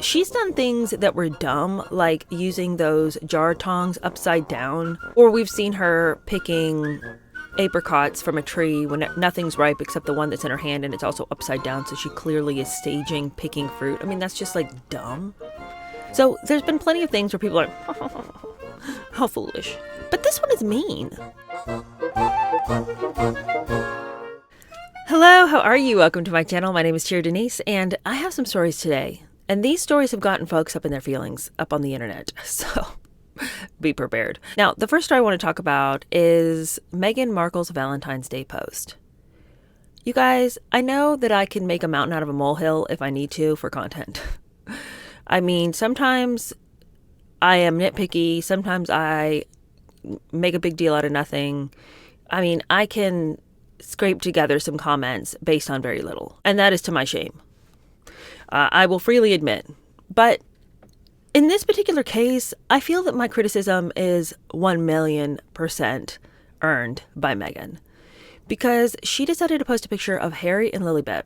She's done things that were dumb, like using those jar tongs upside down, or we've seen her picking apricots from a tree when nothing's ripe except the one that's in her hand and it's also upside down, so she clearly is staging picking fruit. I mean, that's just like dumb. So there's been plenty of things where people are how foolish. But this one is mean. Hello, how are you? Welcome to my channel. My name is Cheer Denise, and I have some stories today. And these stories have gotten folks up in their feelings up on the internet, so be prepared. Now, the first story I want to talk about is Meghan Markle's Valentine's Day post. You guys, I know that I can make a mountain out of a molehill if I need to for content. I mean, sometimes I am nitpicky. Sometimes I make a big deal out of nothing. I mean, I can scrape together some comments based on very little, and that is to my shame. I will freely admit. But in this particular case, I feel that my criticism is 1,000,000% earned by Meghan, because she decided to post a picture of Harry and Lilibet.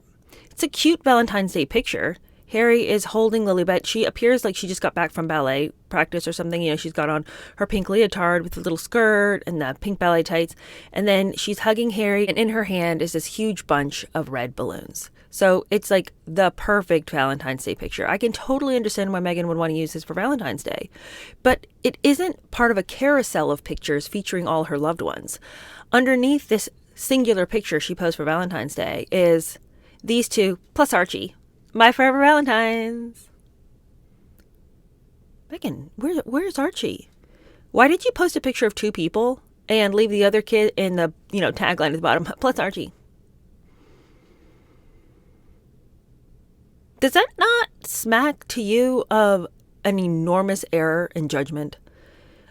It's a cute Valentine's Day picture. Harry is holding Lilibet. She appears like she just got back from ballet practice or something. You know, she's got on her pink leotard with the little skirt and the pink ballet tights. And then she's hugging Harry, and in her hand is this huge bunch of red balloons. So it's like the perfect Valentine's Day picture. I can totally understand why Meghan would want to use this for Valentine's Day. But it isn't part of a carousel of pictures featuring all her loved ones. Underneath this singular picture she posed for Valentine's Day is these two, plus Archie. My forever Valentines. Meghan, where's Archie? Why did you post a picture of two people and leave the other kid in the, tagline at the bottom, plus Archie? Does that not smack to you of an enormous error in judgment?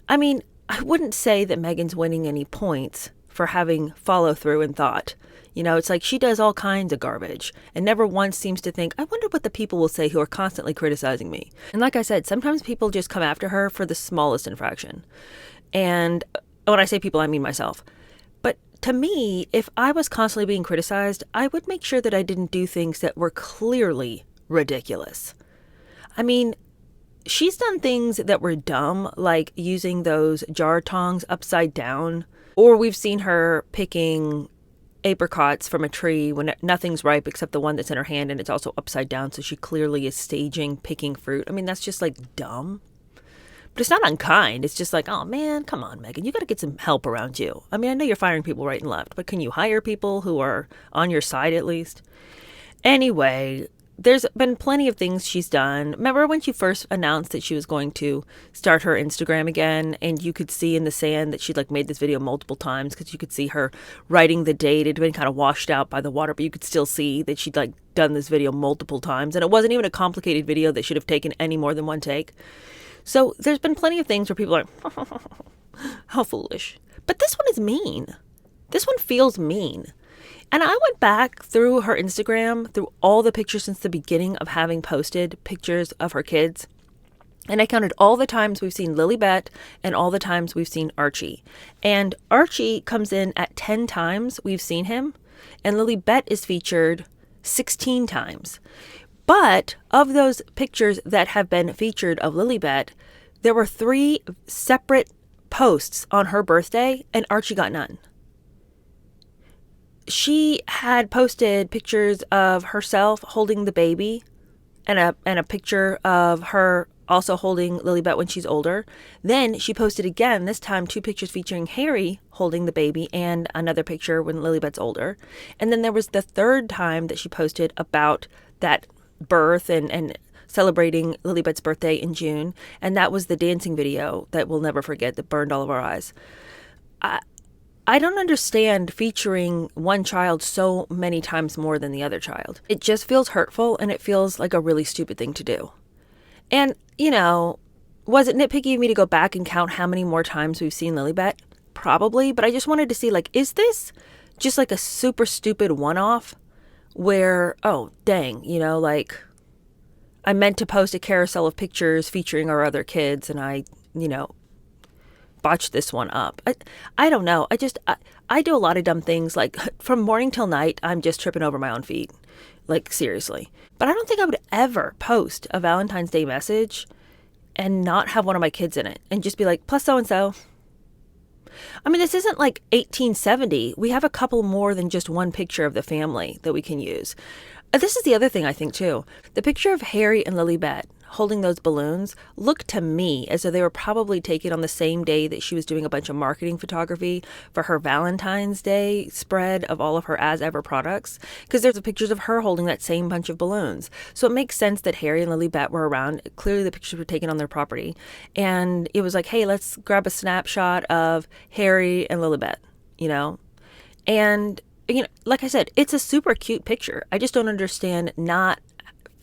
I mean, I wouldn't say that Meghan's winning any points for having follow through and thought. It's like she does all kinds of garbage and never once seems to think, I wonder what the people will say who are constantly criticizing me. And like I said, sometimes people just come after her for the smallest infraction. And when I say people, I mean myself. But to me, if I was constantly being criticized, I would make sure that I didn't do things that were clearly ridiculous. I mean, she's done things that were dumb, like using those jar tongs upside down, or we've seen her picking apricots from a tree when nothing's ripe except the one that's in her hand and it's also upside down, so she clearly is staging picking fruit. I mean, that's just like dumb. But it's not unkind. It's just like, oh man, come on, Meghan, you got to get some help around you. I mean, I know you're firing people right and left, but can you hire people who are on your side at least? Anyway, there's been plenty of things she's done. Remember when she first announced that she was going to start her Instagram again, and you could see in the sand that she'd made this video multiple times, because you could see her writing the date. It had been kind of washed out by the water, but you could still see that she'd done this video multiple times, and it wasn't even a complicated video that should have taken any more than one take. So there's been plenty of things where people are how foolish. But this one is mean. This one feels mean. And I went back through her Instagram, through all the pictures since the beginning of having posted pictures of her kids. And I counted all the times we've seen Lilibet and all the times we've seen Archie. And Archie comes in at 10 times we've seen him. And Lilibet is featured 16 times. But of those pictures that have been featured of Lilibet, there were 3 separate posts on her birthday, and Archie got none. She had posted pictures of herself holding the baby and a picture of her also holding Lilibet when she's older. Then she posted again, this time 2 pictures featuring Harry holding the baby and another picture when Lilibet's older. And then there was the 3rd time that she posted about that birth and celebrating Lilibet's birthday in June. And that was the dancing video that we'll never forget that burned all of our eyes. I don't understand featuring one child so many times more than the other child. It just feels hurtful, and it feels like a really stupid thing to do. And, was it nitpicky of me to go back and count how many more times we've seen Lilibet? Probably, but I just wanted to see, is this just a super stupid one-off where, oh, dang, I meant to post a carousel of pictures featuring our other kids, and I botched this one up. I don't know. I do a lot of dumb things. From morning till night, I'm just tripping over my own feet. Like, seriously. But I don't think I would ever post a Valentine's Day message and not have one of my kids in it and just be like, plus so-and-so. I mean, this isn't like 1870. We have a couple more than just one picture of the family that we can use. This is the other thing I think, too. The picture of Harry and Lilibet holding those balloons looked to me as though they were probably taken on the same day that she was doing a bunch of marketing photography for her Valentine's Day spread of all of her As Ever products, because there's pictures of her holding that same bunch of balloons. So it makes sense that Harry and Lilibet were around. Clearly the pictures were taken on their property. And it was like, hey, let's grab a snapshot of Harry and Lilibet, you know? And, you know, like I said, it's a super cute picture. I just don't understand not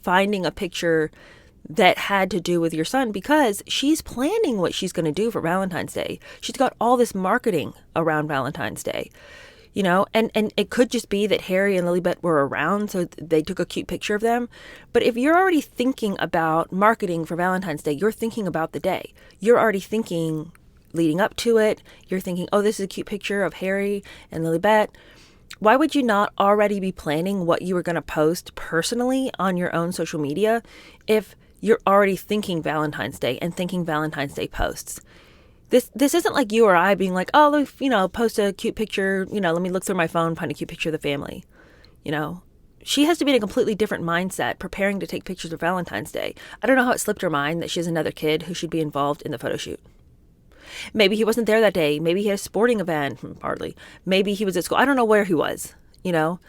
finding a picture that had to do with your son, because she's planning what she's going to do for Valentine's Day. She's got all this marketing around Valentine's Day, you know, and it could just be that Harry and Lilibet were around, so they took a cute picture of them. But if you're already thinking about marketing for Valentine's Day, you're thinking about the day. You're already thinking leading up to it. You're thinking, oh, this is a cute picture of Harry and Lilibet. Why would you not already be planning what you were going to post personally on your own social media if you're already thinking Valentine's Day and thinking Valentine's Day posts? This isn't like you or I being like, oh, you know, post a cute picture, you know, let me look through my phone, find a cute picture of the family. You know, she has to be in a completely different mindset preparing to take pictures of Valentine's Day. I don't know how it slipped her mind that she has another kid who should be involved in the photo shoot. Maybe he wasn't there that day. Maybe he had a sporting event, hardly. Maybe he was at school. I don't know where he was, you know,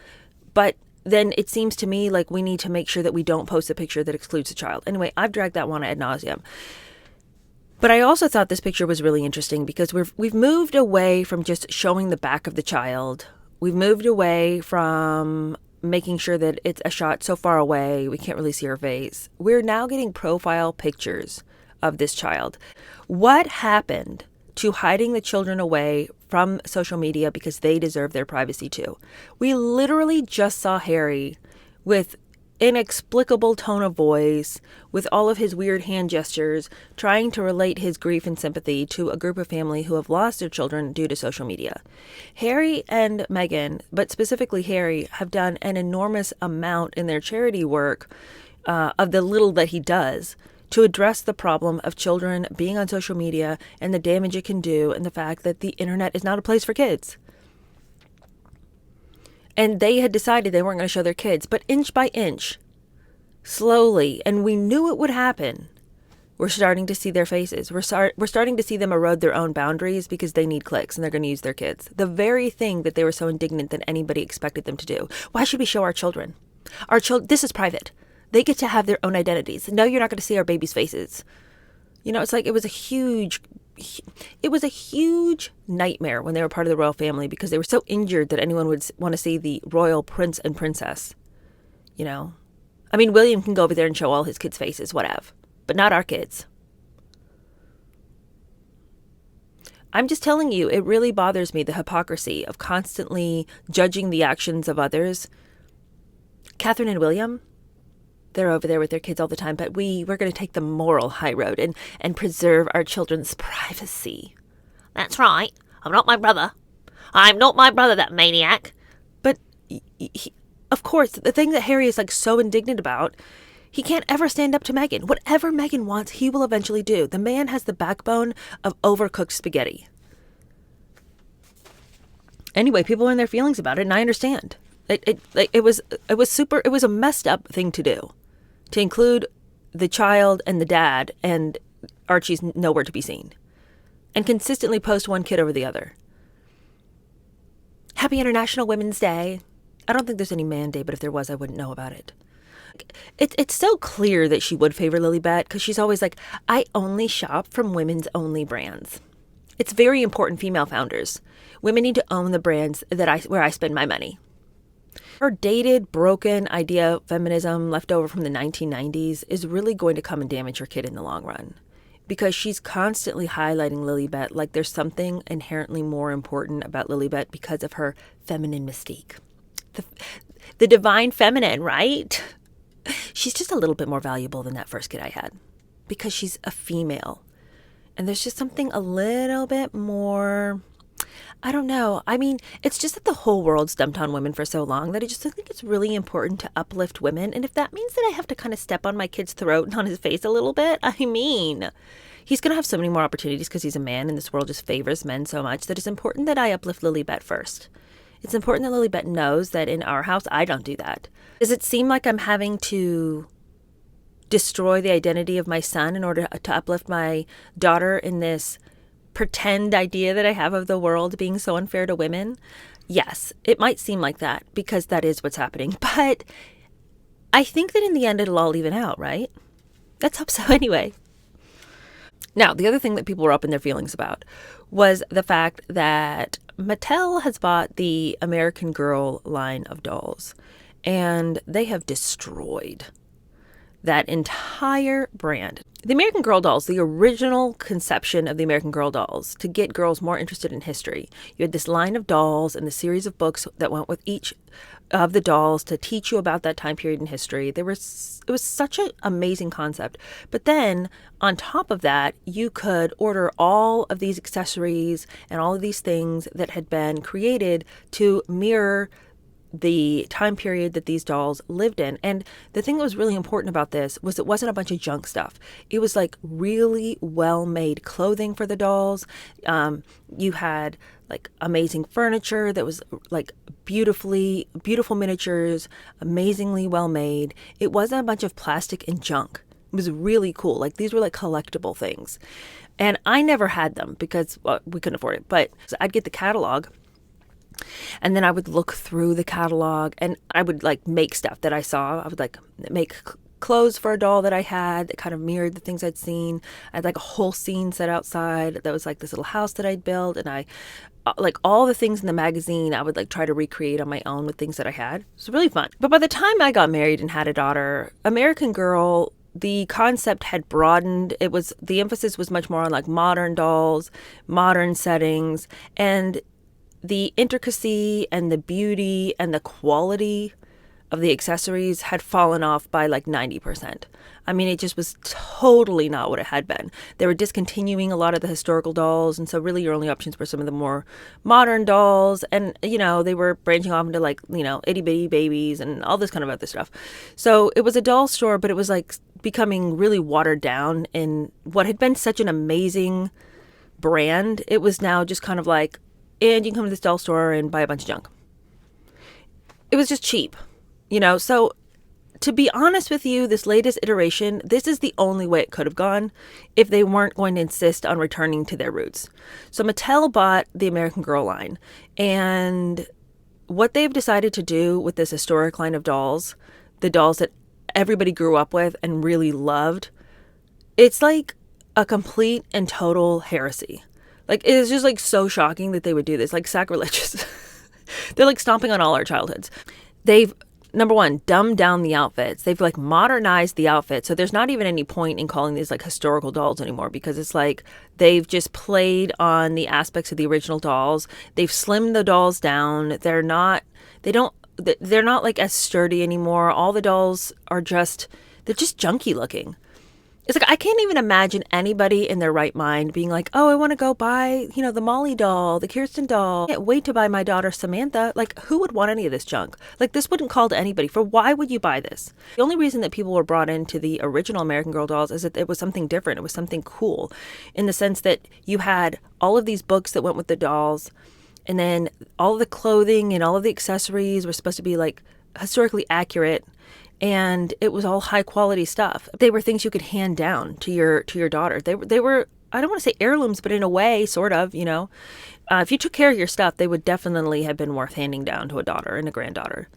but then it seems to me like we need to make sure that we don't post a picture that excludes a child. Anyway, I've dragged that one ad nauseum. But I also thought this picture was really interesting because we've moved away from just showing the back of the child. We've moved away from making sure that it's a shot so far away we can't really see her face. We're now getting profile pictures of this child. What happened to hiding the children away from social media because they deserve their privacy too? We literally just saw Harry with inexplicable tone of voice, with all of his weird hand gestures, trying to relate his grief and sympathy to a group of family who have lost their children due to social media. Harry and Meghan, but specifically Harry, have done an enormous amount in their charity work of the little that he does to address the problem of children being on social media and the damage it can do, and the fact that the internet is not a place for kids. And they had decided they weren't going to show their kids, but inch by inch, slowly, and we knew it would happen, we're starting to see their faces. We're starting to see them erode their own boundaries because they need clicks and they're going to use their kids. The very thing that they were so indignant that anybody expected them to do. Why should we show our children? This is private. They get to have their own identities. No, you're not going to see our babies' faces. You know, it's like it was a huge nightmare when they were part of the royal family because they were so injured that anyone would want to see the royal prince and princess. You know, I mean, William can go over there and show all his kids' faces, whatever, but not our kids. I'm just telling you, it really bothers me, the hypocrisy of constantly judging the actions of others. Catherine and William, they're over there with their kids all the time, but we're going to take the moral high road and preserve our children's privacy. That's right. I'm not my brother. I'm not my brother, that maniac. But, of course, the thing that Harry is like so indignant about, he can't ever stand up to Meghan. Whatever Meghan wants, he will eventually do. The man has the backbone of overcooked spaghetti. Anyway, people are in their feelings about it, and I understand. It was a messed up thing to do. To include the child and the dad, and Archie's nowhere to be seen. And consistently post one kid over the other. Happy International Women's Day. I don't think there's any man day, but if there was, I wouldn't know about it. It's so clear that she would favor Lilibet because she's always like, I only shop from women's only brands. It's very important, female founders. Women need to own the brands where I spend my money. Her dated, broken idea of feminism left over from the 1990s is really going to come and damage her kid in the long run. Because she's constantly highlighting Lilibet like there's something inherently more important about Lilibet because of her feminine mystique. The divine feminine, right? She's just a little bit more valuable than that first kid I had. Because she's a female. And there's just something a little bit more I don't know. I mean, it's just that the whole world's dumped on women for so long that I just think it's really important to uplift women. And if that means that I have to kind of step on my kid's throat and on his face a little bit, I mean, he's going to have so many more opportunities because he's a man and this world just favors men so much that it's important that I uplift Lilybet first. It's important that Lilybet knows that in our house, I don't do that. Does it seem like I'm having to destroy the identity of my son in order to uplift my daughter in this pretend idea that I have of the world being so unfair to women? Yes, it might seem like that because that is what's happening. But I think that in the end, it'll all even out, right? Let's hope so anyway. Now, the other thing that people were up in their feelings about was the fact that Mattel has bought the American Girl line of dolls, and they have destroyed that entire brand. The American Girl dolls, the original conception of the American Girl dolls to get girls more interested in history. You had this line of dolls and the series of books that went with each of the dolls to teach you about that time period in history. It was such an amazing concept. But then on top of that, you could order all of these accessories and all of these things that had been created to mirror the time period that these dolls lived in. And the thing that was really important about this was it wasn't a bunch of junk stuff. It was like really well-made clothing for the dolls. You had like amazing furniture that was like beautiful miniatures, amazingly well-made. It wasn't a bunch of plastic and junk. It was really cool. Like these were like collectible things. And I never had them because we couldn't afford it. But so I'd get the catalog, and then I would look through the catalog and I would like make stuff that I saw. I would like make clothes for a doll that I had that kind of mirrored the things I'd seen. I had like a whole scene set outside that was like this little house that I'd built, and I like all the things in the magazine I would like try to recreate on my own with things that I had. It was really fun. But by the time I got married and had a daughter, American Girl, the concept had broadened. The emphasis was much more on like modern dolls, modern settings, and the intricacy and the beauty and the quality of the accessories had fallen off by like 90%. I mean, it just was totally not what it had been. They were discontinuing a lot of the historical dolls, and so really your only options were some of the more modern dolls, and they were branching off into like itty bitty babies and all this kind of other stuff. So it was a doll store, but it was like becoming really watered down in what had been such an amazing brand. It was now just kind of like, and you can come to this doll store and buy a bunch of junk. It was just cheap, So to be honest with you, this latest iteration, this is the only way it could have gone if they weren't going to insist on returning to their roots. So Mattel bought the American Girl line, and what they've decided to do with this historic line of dolls, the dolls that everybody grew up with and really loved, it's like a complete and total heresy. Like, it is just like so shocking that they would do this, like sacrilegious. They're like stomping on all our childhoods. They've, number one, dumbed down the outfits. They've like modernized the outfits. So there's not even any point in calling these like historical dolls anymore, because it's like they've just played on the aspects of the original dolls. They've slimmed the dolls down. They're not like as sturdy anymore. All the dolls are they're just junky looking. It's like, I can't even imagine anybody in their right mind being like, oh, I want to go buy, the Molly doll, the Kirsten doll. I can't wait to buy my daughter Samantha. Like, who would want any of this junk? Like, this wouldn't call to anybody. Why would you buy this? The only reason that people were brought into the original American Girl dolls is that it was something different. It was something cool in the sense that you had all of these books that went with the dolls, and then all of the clothing and all of the accessories were supposed to be like historically accurate. And it was all high quality stuff. They were things you could hand down to your daughter. They were, I don't want to say heirlooms, but in a way, sort of, if you took care of your stuff, they would definitely have been worth handing down to a daughter and a granddaughter.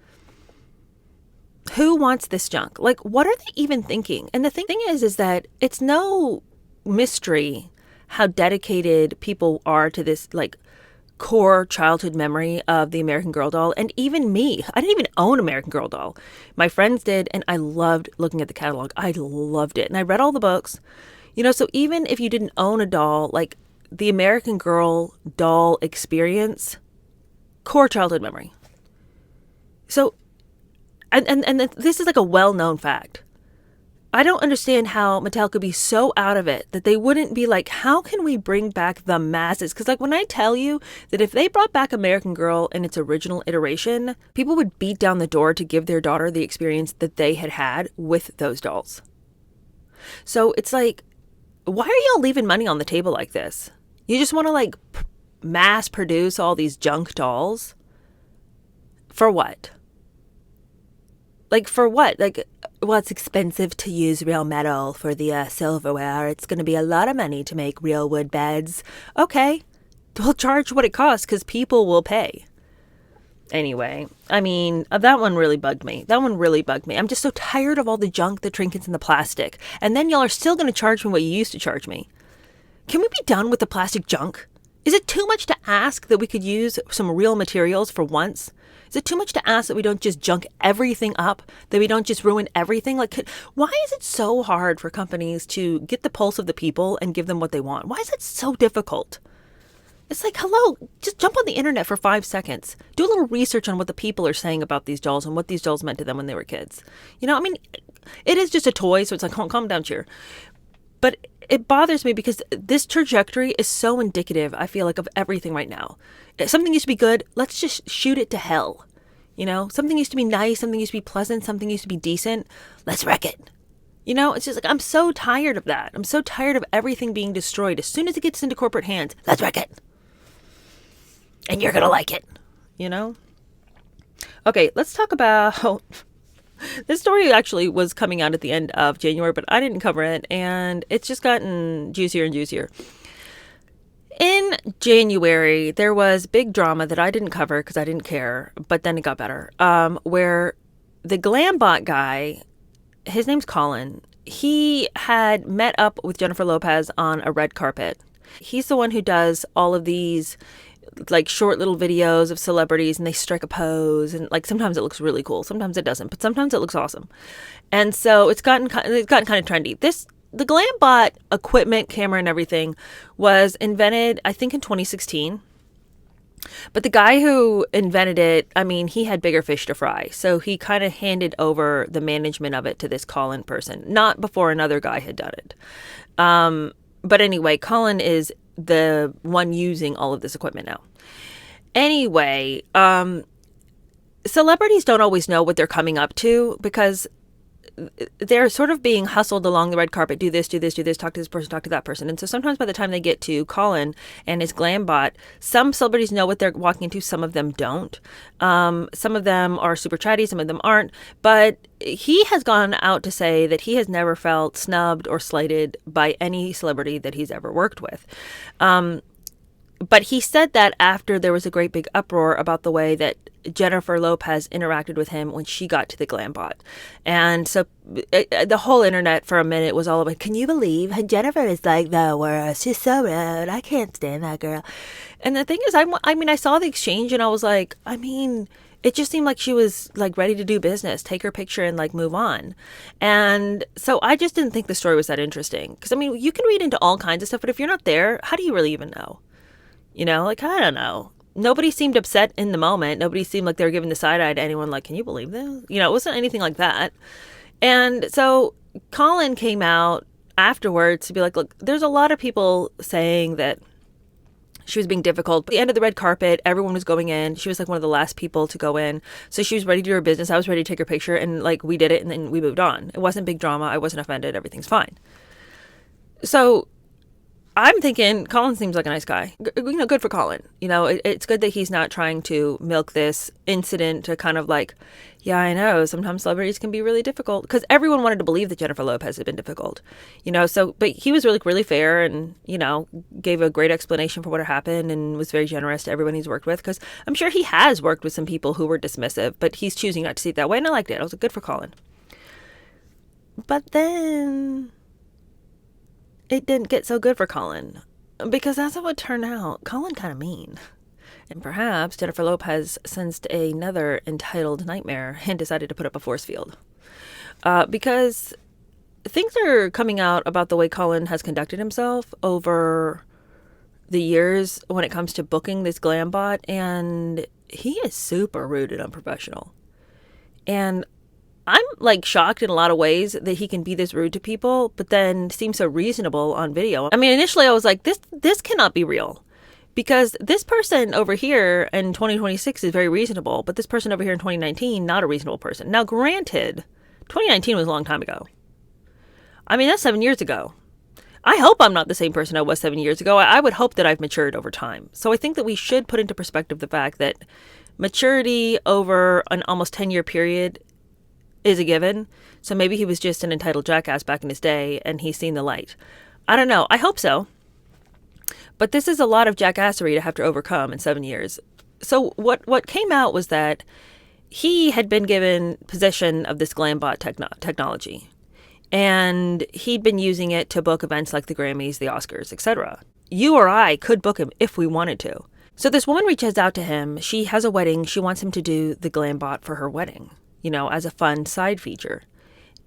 Who wants this junk? Like, what are they even thinking? And the thing is that it's no mystery how dedicated people are to this, like, core childhood memory of the American Girl doll. And even me, I didn't even own American Girl doll. My friends did, and I loved looking at the catalog. I loved it. And I read all the books. So even if you didn't own a doll, like the American Girl doll experience, core childhood memory. So, and this is like a well-known fact. I don't understand how Mattel could be so out of it that they wouldn't be like, how can we bring back the masses? Because like when I tell you that if they brought back American Girl in its original iteration, people would beat down the door to give their daughter the experience that they had had with those dolls. So it's like, why are y'all leaving money on the table like this? You just want to like mass produce all these junk dolls? For what? Like, for what? Like, well, it's expensive to use real metal for the silverware. It's going to be a lot of money to make real wood beds. Okay, we'll charge what it costs because people will pay. Anyway, I mean, that one really bugged me. I'm just so tired of all the junk, the trinkets, and the plastic. And then y'all are still going to charge me what you used to charge me. Can we be done with the plastic junk? Is it too much to ask that we could use some real materials for once? Is it too much to ask that we don't just junk everything up, that we don't just ruin everything? Like, why is it so hard for companies to get the pulse of the people and give them what they want? Why is it so difficult? It's like, hello, just jump on the internet for 5 seconds. Do a little research on what the people are saying about these dolls and what these dolls meant to them when they were kids. You know, I mean, it is just a toy, so it's like, calm down, cheer. But it bothers me because this trajectory is so indicative, I feel like, of everything right now. If something used to be good, let's just shoot it to hell. You know, something used to be nice, something used to be pleasant, something used to be decent. Let's wreck it. You know, it's just like, I'm so tired of that. I'm so tired of everything being destroyed. As soon as it gets into corporate hands, let's wreck it. And you're going to like it, you know? Okay, let's talk about... This story actually was coming out at the end of January, but I didn't cover it, and it's just gotten juicier and juicier. In January, there was big drama that I didn't cover because I didn't care, but then it got better, where the GlamBot guy, his name's Colin, he had met up with Jennifer Lopez on a red carpet. He's the one who does all of these like short little videos of celebrities and they strike a pose, and like sometimes it looks really cool, sometimes it doesn't, but sometimes it looks awesome. And so it's gotten kind of trendy. The GlamBot equipment, camera and everything was invented, I think, in 2016. But the guy who invented it, I mean, he had bigger fish to fry. So he kind of handed over the management of it to this Colin person, not before another guy had done it. But anyway, Colin is the one using all of this equipment now. Anyway, celebrities don't always know what they're coming up to because they're sort of being hustled along the red carpet. Do this, talk to this person, talk to that person. And so sometimes by the time they get to Colin and his GlamBot, some celebrities know what they're walking into. Some of them don't. Some of them are super chatty. Some of them aren't. But he has gone out to say that he has never felt snubbed or slighted by any celebrity that he's ever worked with. But he said that after there was a great big uproar about the way that Jennifer Lopez interacted with him when she got to the GlamBot. And so the whole internet for a minute was all about, can you believe Jennifer is like the worst? She's so rude. I can't stand that girl. And the thing is, I mean, I saw the exchange and I was like, I mean, it just seemed like she was like ready to do business, take her picture and like move on. And so I just didn't think the story was that interesting. Because I mean, you can read into all kinds of stuff, but if you're not there, how do you really even know? You know, like, I don't know. Nobody seemed upset in the moment. Nobody seemed like they were giving the side eye to anyone like, can you believe this? You know, it wasn't anything like that. And so Colin came out afterwards to be like, look, there's a lot of people saying that she was being difficult. At the end of the red carpet, everyone was going in. She was like one of the last people to go in. So she was ready to do her business. I was ready to take her picture and like we did it and then we moved on. It wasn't big drama. I wasn't offended. Everything's fine. So I'm thinking Colin seems like a nice guy. You know, good for Colin. You know, it's good that he's not trying to milk this incident to kind of like, yeah, I know, sometimes celebrities can be really difficult. Because everyone wanted to believe that Jennifer Lopez had been difficult. You know, so, but he was really fair and, you know, gave a great explanation for what had happened and was very generous to everyone he's worked with. Because I'm sure he has worked with some people who were dismissive, but he's choosing not to see it that way. And I liked it. I was like, good for Colin. But then it didn't get so good for Colin, because as it would turn out, Colin kind of mean. And perhaps Jennifer Lopez sensed another entitled nightmare and decided to put up a force field. Because things are coming out about the way Colin has conducted himself over the years when it comes to booking this GlamBot, and he is super rude and unprofessional. And I'm like shocked in a lot of ways that he can be this rude to people, but then seem so reasonable on video. I mean, initially I was like, this cannot be real. Because this person over here in 2026 is very reasonable, but this person over here in 2019, not a reasonable person. Now, granted, 2019 was a long time ago. I mean, that's 7 years ago. I hope I'm not the same person I was 7 years ago. I would hope that I've matured over time. So I think that we should put into perspective the fact that maturity over an almost 10-year period is a given. So maybe he was just an entitled jackass back in his day and he's seen the light. I don't know. I hope so. But this is a lot of jackassery to have to overcome in 7 years. So what came out was that he had been given possession of this GlamBot technology. And he'd been using it to book events like the Grammys, the Oscars, etc. You or I could book him if we wanted to. So this woman reaches out to him. She has a wedding. She wants him to do the GlamBot for her wedding, as a fun side feature.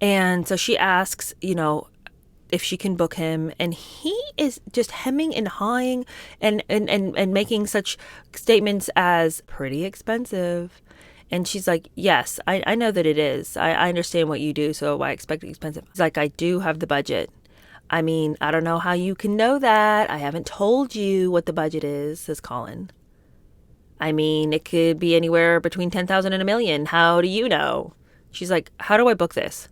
And so she asks, if she can book him, and he is just hemming and hawing and making such statements as pretty expensive. And she's like, yes, I know that it is. I understand what you do, so I expect it expensive. He's like, I do have the budget. I mean, I don't know how you can know that. I haven't told you what the budget is, says Colin. I mean, it could be anywhere between 10,000 and $1 million. How do you know? She's like, how do I book this?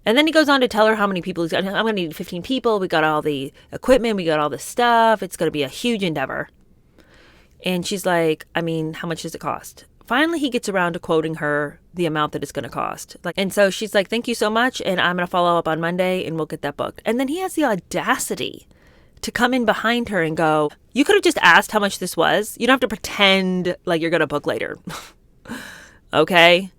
And then he goes on to tell her how many people he's got. I'm going to need 15 people. We got all the equipment. We got all the stuff. It's going to be a huge endeavor. And she's like, I mean, how much does it cost? Finally, he gets around to quoting her the amount that it's going to cost. And so she's like, thank you so much. And I'm going to follow up on Monday and we'll get that booked. And then he has the audacity to come in behind her and go, you could have just asked how much this was. You don't have to pretend like you're going to book later. Okay?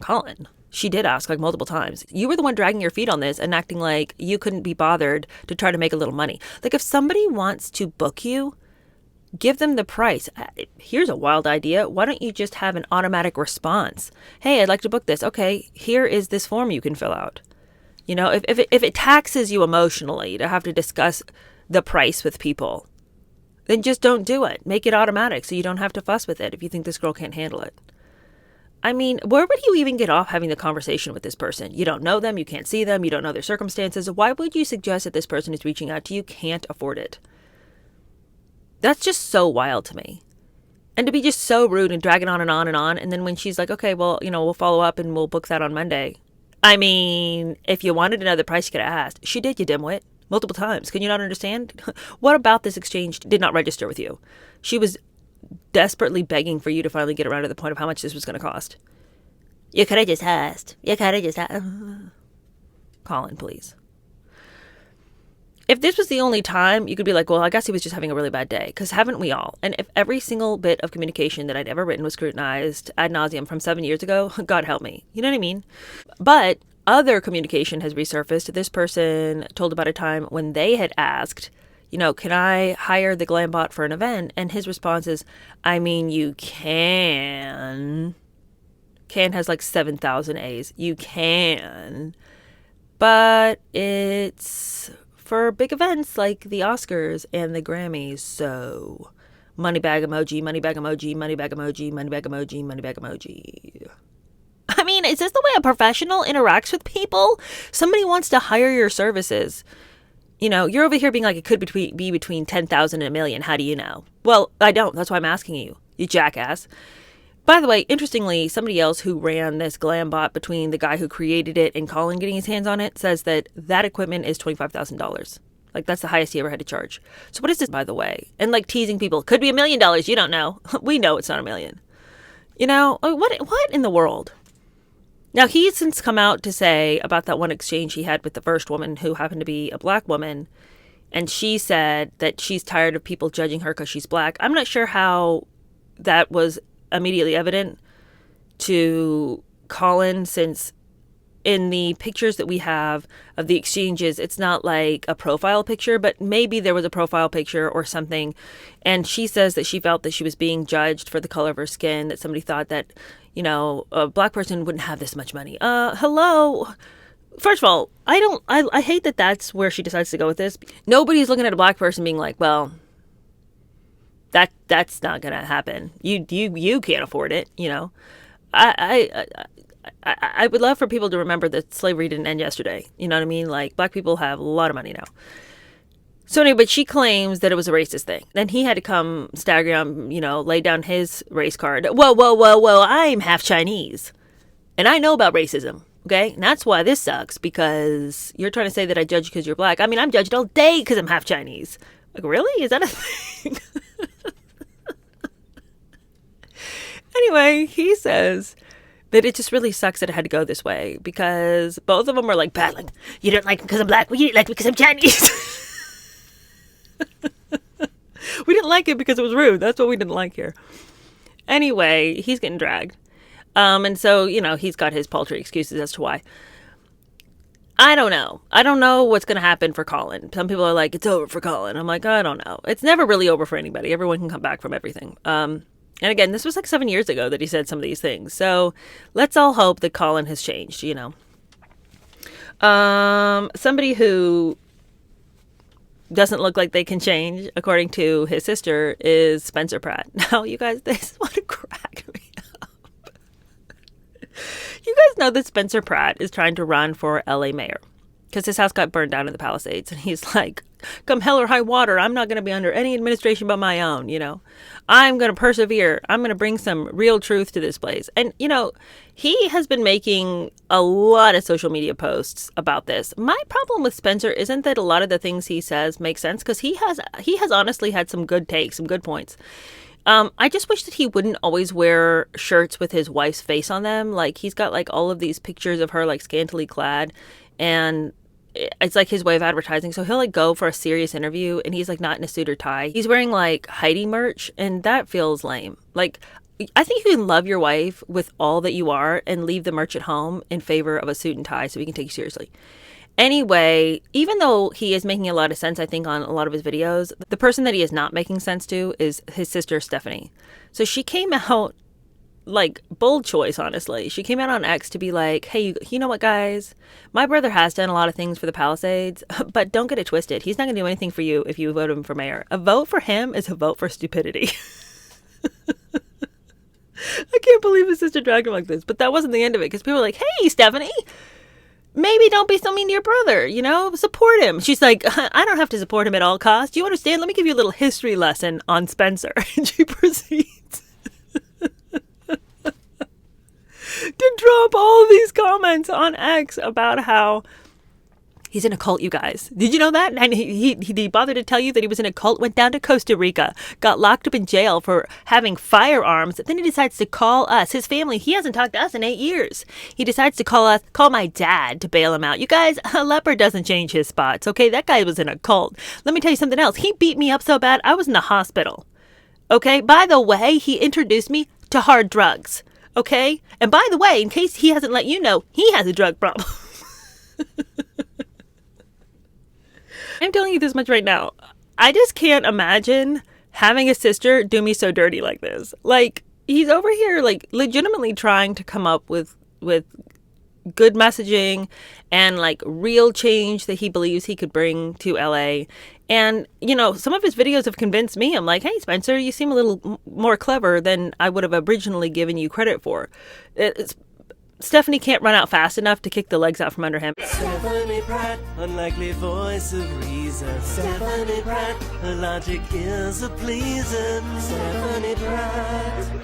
Colin. She did ask like multiple times. You were the one dragging your feet on this and acting like you couldn't be bothered to try to make a little money. Like if somebody wants to book you, give them the price. Here's a wild idea. Why don't you just have an automatic response? Hey, I'd like to book this. Okay, here is this form you can fill out. If it taxes you emotionally to have to discuss the price with people, then just don't do it. Make it automatic so you don't have to fuss with it if you think this girl can't handle it. I mean, where would you even get off having the conversation with this person? You don't know them. You can't see them. You don't know their circumstances. Why would you suggest that this person who's reaching out to you can't afford it? That's just so wild to me. And to be just so rude and drag it on and on and on. And then when she's like, okay, well, we'll follow up and we'll book that on Monday. I mean, if you wanted to know the price, you could have asked. She did, you dimwit. Multiple times. Can you not understand? What about this exchange did not register with you? She was desperately begging for you to finally get around to the point of how much this was going to cost. You could have just asked. Colin, please. If this was the only time, you could be like, well, I guess he was just having a really bad day. Because haven't we all? And if every single bit of communication that I'd ever written was scrutinized ad nauseum from 7 years ago, God help me. You know what I mean? But other communication has resurfaced. This person told about a time when they had asked, can I hire the GlamBot for an event? And his response is, I mean, you can. Can has like 7,000 A's. You can. But it's for big events like the Oscars and the Grammys. So money bag emoji, money bag emoji, money bag emoji, money bag emoji, money bag emoji. I mean, is this the way a professional interacts with people? Somebody wants to hire your services. You're over here being like, it could be between 10,000 and $1 million. How do you know? Well, I don't. That's why I'm asking you, you jackass. By the way, interestingly, somebody else who ran this GlamBot between the guy who created it and Colin getting his hands on it says that equipment is $25,000. Like, that's the highest he ever had to charge. So what is this, by the way? And like teasing people, could be $1 million. You don't know. We know it's not $1 million. What in the world? Now, he's since come out to say about that one exchange he had with the first woman who happened to be a black woman. And she said that she's tired of people judging her because she's black. I'm not sure how that was immediately evident to Colin, since in the pictures that we have of the exchanges, it's not like a profile picture, but maybe there was a profile picture or something. And she says that she felt that she was being judged for the color of her skin, that somebody thought that, a black person wouldn't have this much money. Hello. First of all, I hate that that's where she decides to go with this. Nobody's looking at a black person being like, well, that's not going to happen. You can't afford it, I I would love for people to remember that slavery didn't end yesterday. You know what I mean? Like, black people have a lot of money now. So anyway, but she claims that it was a racist thing. Then he had to come staggering on, lay down his race card. Whoa, I'm half Chinese. And I know about racism, okay? And that's why this sucks, because you're trying to say that I judge you because you're black. I mean, I'm judged all day because I'm half Chinese. Like, really? Is that a thing? Anyway, he says that it just really sucks that it had to go this way, because both of them were like battling. You don't like me because I'm black. Well, you didn't like me because I'm Chinese. We didn't like it because it was rude. That's what we didn't like here. Anyway, he's getting dragged. And so, he's got his paltry excuses as to why. I don't know. I don't know what's going to happen for Colin. Some people are like, it's over for Colin. I'm like, I don't know. It's never really over for anybody. Everyone can come back from everything. And again, this was like 7 years ago that he said some of these things. So let's all hope that Colin has changed, Somebody who doesn't look like they can change, according to his sister, is Spencer Pratt. Now, you guys, this want to crack me up. You guys know that Spencer Pratt is trying to run for LA mayor because his house got burned down in the Palisades. And he's like, come hell or high water, I'm not going to be under any administration but my own, I'm going to persevere. I'm going to bring some real truth to this place. And, he has been making a lot of social media posts about this. My problem with Spencer isn't that a lot of the things he says make sense, because he has honestly had some good takes, some good points. I just wish that he wouldn't always wear shirts with his wife's face on them. Like, he's got like all of these pictures of her like scantily clad, and it's like his way of advertising. So he'll like go for a serious interview and he's like not in a suit or tie. He's wearing like Heidi merch, and that feels lame. Like, I think you can love your wife with all that you are and leave the merch at home in favor of a suit and tie so we can take you seriously. Anyway, even though he is making a lot of sense, I think, on a lot of his videos, the person that he is not making sense to is his sister, Stephanie. So she came out, like, bold choice, honestly. She came out on X to be like, hey, you know what, guys? My brother has done a lot of things for the Palisades, but don't get it twisted. He's not going to do anything for you if you vote him for mayor. A vote for him is a vote for stupidity. I can't believe his sister dragged him like this. But that wasn't the end of it, because people were like, hey, Stephanie, maybe don't be so mean to your brother, support him. She's like, I don't have to support him at all costs. Do you understand? Let me give you a little history lesson on Spencer. And she proceeds to drop all of these comments on X about how he's in a cult, you guys. Did you know that? And he bothered to tell you that he was in a cult, went down to Costa Rica, got locked up in jail for having firearms. Then he decides to call us, his family. He hasn't talked to us in 8 years. He decides to call my dad to bail him out. You guys, a leopard doesn't change his spots, okay? That guy was in a cult. Let me tell you something else. He beat me up so bad, I was in the hospital. Okay? By the way, he introduced me to hard drugs. Okay? And by the way, in case he hasn't let you know, he has a drug problem. I'm telling you this much right now. I just can't imagine having a sister do me so dirty like this. Like, he's over here, like, legitimately trying to come up with good messaging and, like, real change that he believes he could bring to LA. And, some of his videos have convinced me. I'm like, hey, Spencer, you seem a little more clever than I would have originally given you credit for. Stephanie can't run out fast enough to kick the legs out from under him. Stephanie Pratt, unlikely voice of reason. Stephanie Pratt, her logic is a pleasing. Stephanie Pratt.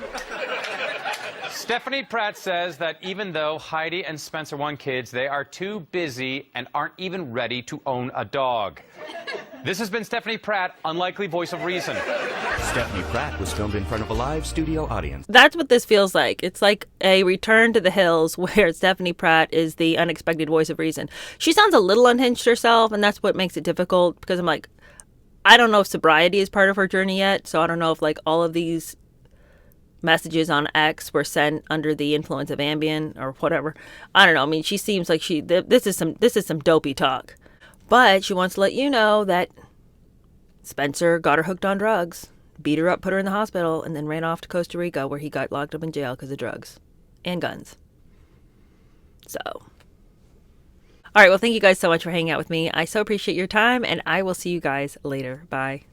Stephanie Pratt says that even though Heidi and Spencer want kids, they are too busy and aren't even ready to own a dog. This has been Stephanie Pratt, unlikely voice of reason. Stephanie Pratt was filmed in front of a live studio audience. That's what this feels like. It's like a return to the hills where Stephanie Pratt is the unexpected voice of reason. She sounds a little unhinged herself, and that's what makes it difficult, because I'm like, I don't know if sobriety is part of her journey yet, so I don't know if like all of these messages on X were sent under the influence of Ambien or whatever. I don't know. I mean, she seems like this is some dopey talk. But she wants to let you know that Spencer got her hooked on drugs, beat her up, put her in the hospital, and then ran off to Costa Rica, where he got locked up in jail because of drugs and guns. So, all right. Well, thank you guys so much for hanging out with me. I so appreciate your time, and I will see you guys later. Bye.